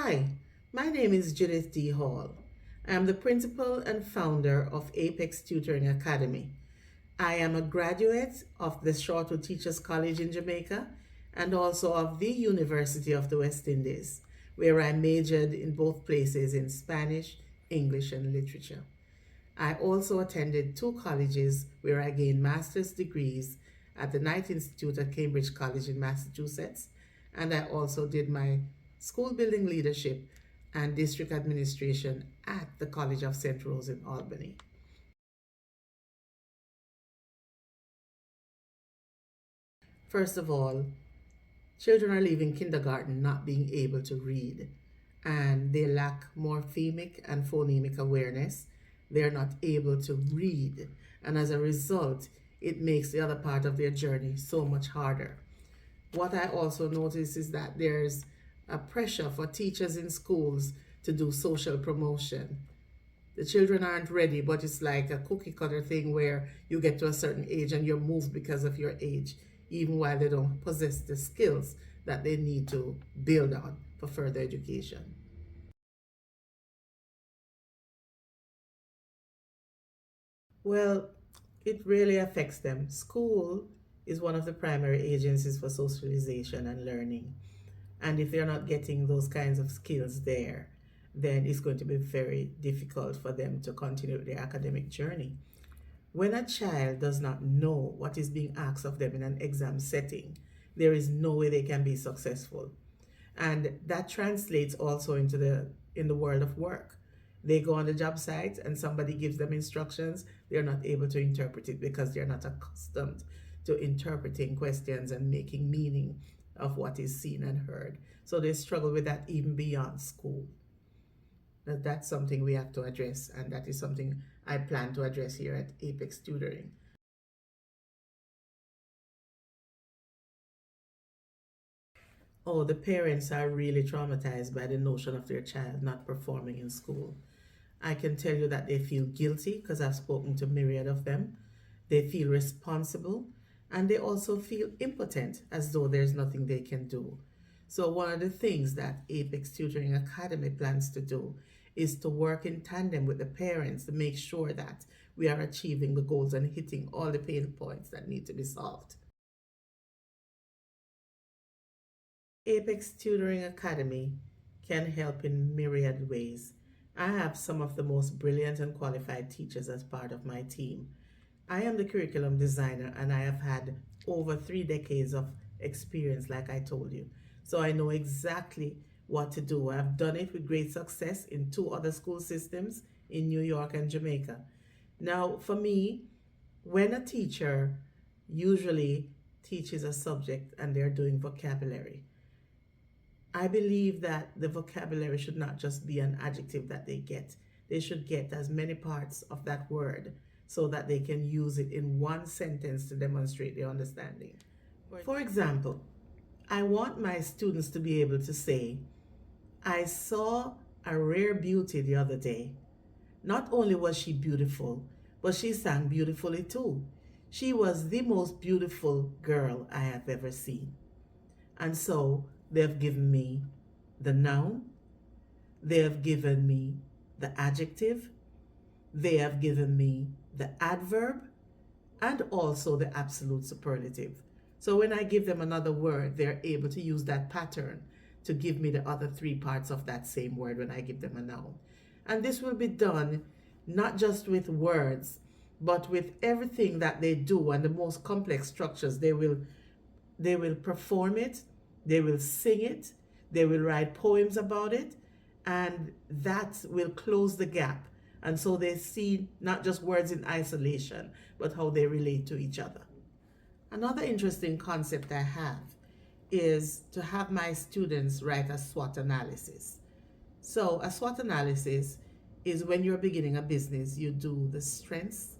Hi, my name is Judith D. Hall. I am the principal and founder of Apex Tutoring Academy. I am a graduate of the Shortwood Teachers College in Jamaica and also of the University of the West Indies, where I majored in both places in Spanish, English, and literature. I also attended two colleges where I gained master's degrees at the Knight Institute at Cambridge College in Massachusetts, and I also did my school building leadership and district administration at the College of St. Rose in Albany. First of all, children are leaving kindergarten not being able to read, and they lack morphemic and phonemic awareness. They're not able to read, and as a result, it makes the other part of their journey so much harder. What I also notice is that there's a pressure for teachers in schools to do social promotion. The children aren't ready, but it's like a cookie cutter thing where you get to a certain age and you're moved because of your age, even while they don't possess the skills that they need to build on for further education. Well, it really affects them. School is one of the primary agencies for socialization and learning. And if they're not getting those kinds of skills there, then it's going to be very difficult for them to continue their academic journey. When a child does not know what is being asked of them in an exam setting, there is no way they can be successful. And that translates also into the world of work. They go on the job site and somebody gives them instructions, they're not able to interpret it because they're not accustomed to interpreting questions and making meaning of what is seen and heard. So they struggle with that even beyond school. That's something we have to address, and that is something I plan to address here at Apex Tutoring. Oh, the parents are really traumatized by the notion of their child not performing in school. I can tell you that they feel guilty because I've spoken to myriad of them. They feel responsible, and they also feel impotent as though there's nothing they can do. So, one of the things that Apex Tutoring Academy plans to do is to work in tandem with the parents to make sure that we are achieving the goals and hitting all the pain points that need to be solved. Apex Tutoring Academy can help in myriad ways. I have some of the most brilliant and qualified teachers as part of my team. I am the curriculum designer and I have had over 3 decades of experience, like I told you. So I know exactly what to do. I've done it with great success in two other school systems in New York and Jamaica. Now, for me, when a teacher usually teaches a subject and they're doing vocabulary, I believe that the vocabulary should not just be an adjective that they get. They should get as many parts of that word so that they can use it in one sentence to demonstrate their understanding. For example, I want my students to be able to say, I saw a rare beauty the other day. Not only was she beautiful, but she sang beautifully too. She was the most beautiful girl I have ever seen. And so they've given me the noun, they have given me the adjective, they have given me the adverb, and also the absolute superlative. So when I give them another word, they're able to use that pattern to give me the other three parts of that same word when I give them a noun. And this will be done not just with words, but with everything that they do and the most complex structures. They will perform it, they will sing it, they will write poems about it, and that will close the gap. And so they see not just words in isolation, but how they relate to each other. Another interesting concept I have is to have my students write a SWOT analysis. So, a SWOT analysis is when you're beginning a business, you do the strengths,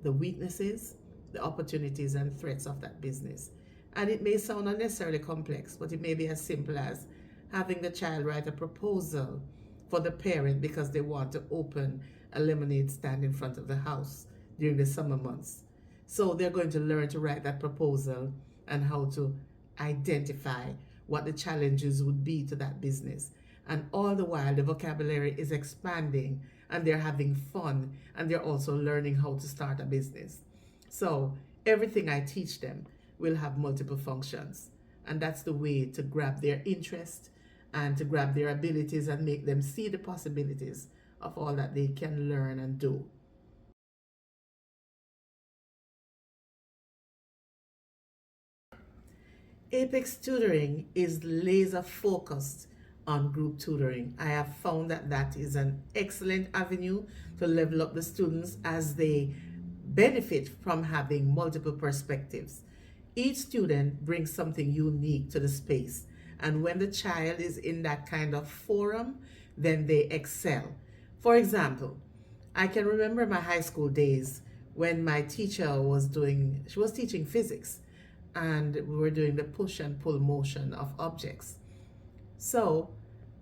the weaknesses, the opportunities, and threats of that business. And it may sound unnecessarily complex, but it may be as simple as having the child write a proposal for the parent because they want to open a lemonade stand in front of the house during the summer months. So they're going to learn to write that proposal and how to identify what the challenges would be to that business. And all the while, the vocabulary is expanding and they're having fun and they're also learning how to start a business. So, everything I teach them will have multiple functions. And that's the way to grab their interest and to grab their abilities and make them see the possibilities of all that they can learn and do. Apex Tutoring is laser focused on group tutoring. I have found that that is an excellent avenue to level up the students as they benefit from having multiple perspectives. Each student brings something unique to the space, and when the child is in that kind of forum, then they excel. For example, I can remember my high school days when my teacher she was teaching physics, and we were doing the push and pull motion of objects. So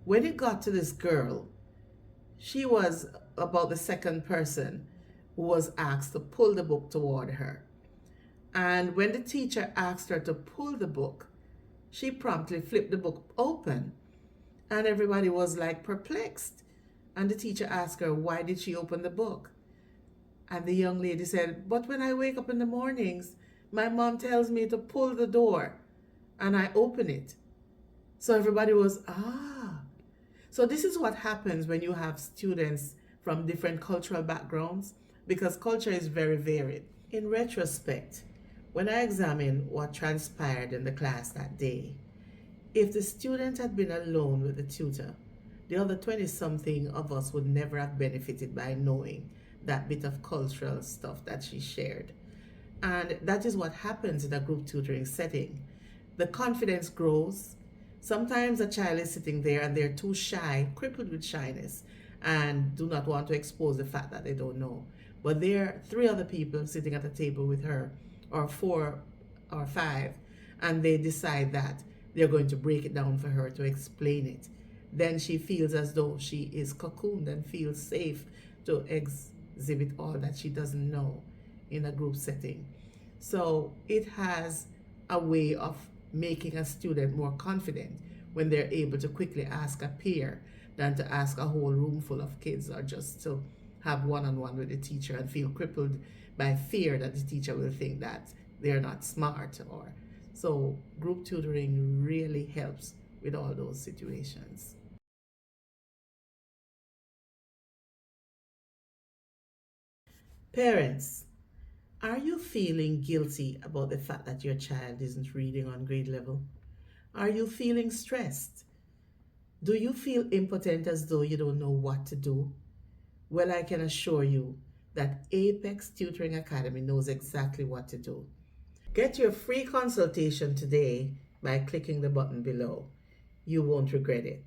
when it got to this girl, she was about the second person who was asked to pull the book toward her. And when the teacher asked her to pull the book, she promptly flipped the book open. And everybody was like perplexed. And the teacher asked her, why did she open the book? And the young lady said, but when I wake up in the mornings, my mom tells me to pull the door and I open it. So everybody was, ah. So this is what happens when you have students from different cultural backgrounds because culture is very varied. In retrospect, when I examine what transpired in the class that day, if the student had been alone with the tutor, the other 20 something of us would never have benefited by knowing that bit of cultural stuff that she shared. And that is what happens in a group tutoring setting. The confidence grows. Sometimes a child is sitting there and they're too shy, crippled with shyness, and do not want to expose the fact that they don't know. But there are three other people sitting at a table with her, or four or five, and they decide that they're going to break it down for her to explain it. Then she feels as though she is cocooned and feels safe to exhibit all that she doesn't know in a group setting. So it has a way of making a student more confident when they're able to quickly ask a peer than to ask a whole room full of kids or just to have one-on-one with the teacher and feel crippled by fear that the teacher will think that they're not smart. Or so group tutoring really helps with all those situations. Parents, are you feeling guilty about the fact that your child isn't reading on grade level? Are you feeling stressed? Do you feel impotent as though you don't know what to do? Well, I can assure you that Apex Tutoring Academy knows exactly what to do. Get your free consultation today by clicking the button below. You won't regret it.